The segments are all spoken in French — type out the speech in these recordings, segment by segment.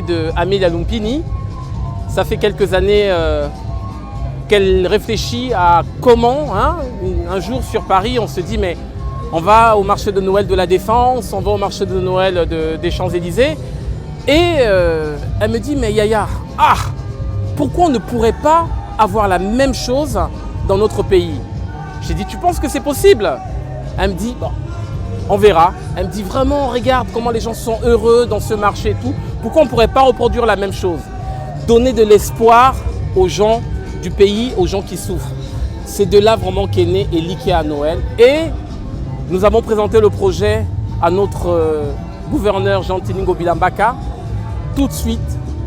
d'Amelia Lumpini. Ça fait quelques années qu'elle réfléchit à comment, un jour sur Paris, on se dit mais on va au marché de Noël de la Défense, on va au marché de Noël des Champs-Élysées. Et elle me dit mais Yaya, pourquoi on ne pourrait pas avoir la même chose dans notre pays? J'ai dit tu penses que c'est possible? Elle me dit bon, on verra. Elle me dit vraiment regarde comment les gens sont heureux dans ce marché et tout. Pourquoi on ne pourrait pas reproduire la même chose? Donner de l'espoir aux gens du pays, aux gens qui souffrent. C'est de là vraiment qu'est né Elikia à Noël. Et nous avons présenté le projet à notre gouverneur Jean-Tiningo Bilambaka. Tout de suite,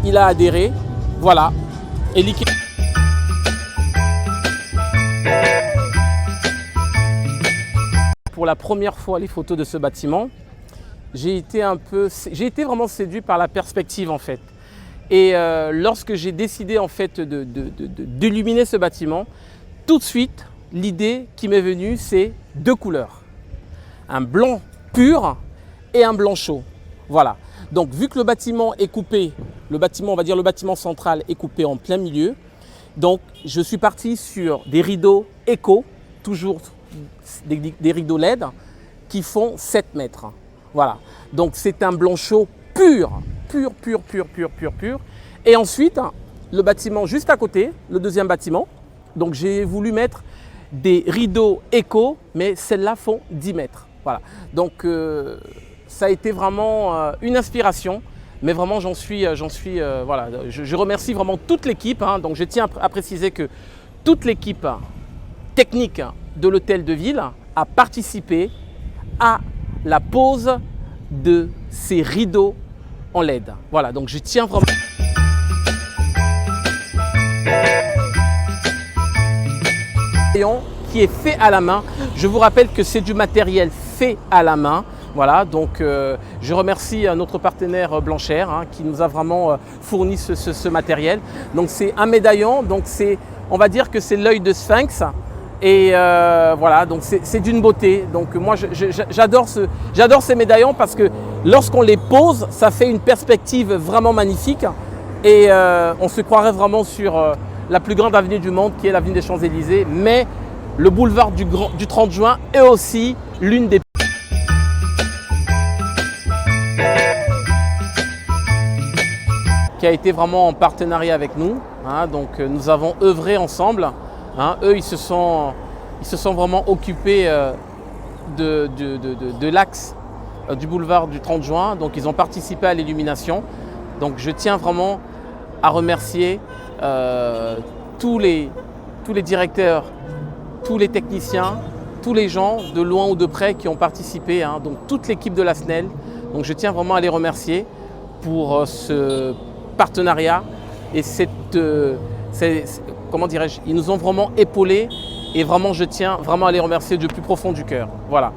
il a adhéré. Voilà, Elikia. Pour la première fois, les photos de ce bâtiment, j'ai été vraiment séduit par la perspective en fait. Et lorsque j'ai décidé en fait d'illuminer ce bâtiment, tout de suite, l'idée qui m'est venue, c'est deux couleurs. Un blanc pur et un blanc chaud. Voilà. Donc vu que le bâtiment est coupé, le bâtiment central est coupé en plein milieu, donc je suis parti sur des rideaux éco, toujours des rideaux LED qui font 7 mètres. Voilà. Donc c'est un blanc chaud pur. Et ensuite, le bâtiment juste à côté, le deuxième bâtiment, donc j'ai voulu mettre des rideaux éco, mais celles-là font 10 mètres. Voilà. Donc ça a été vraiment une inspiration, mais vraiment voilà. Je remercie vraiment toute l'équipe. Donc je tiens à préciser que toute l'équipe technique de l'hôtel de ville a participé à la pose de ces rideaux en LED. Voilà, donc je tiens vraiment. Qui est fait à la main. Je vous rappelle que c'est du matériel fait à la main. Voilà, donc je remercie notre partenaire Blanchère qui nous a vraiment fourni ce matériel. Donc c'est un médaillon, donc on va dire que c'est l'œil de Sphinx. Et voilà, donc c'est d'une beauté. Donc moi j'adore ces médaillons parce que lorsqu'on les pose, ça fait une perspective vraiment magnifique. Et on se croirait vraiment sur la plus grande avenue du monde qui est l'avenue des Champs-Élysées. Mais le boulevard du 30 juin est aussi l'une des qui a été vraiment en partenariat avec nous. Donc nous avons œuvré ensemble. Eux, ils se sont vraiment occupés de l'axe du boulevard du 30 juin. Donc, ils ont participé à l'illumination. Donc, je tiens vraiment à remercier tous les directeurs, tous les techniciens, tous les gens de loin ou de près qui ont participé. Donc, toute l'équipe de la SNEL. Donc, je tiens vraiment à les remercier pour ce partenariat et comment dirais-je, ils nous ont vraiment épaulés et vraiment je tiens vraiment à les remercier du plus profond du cœur. Voilà.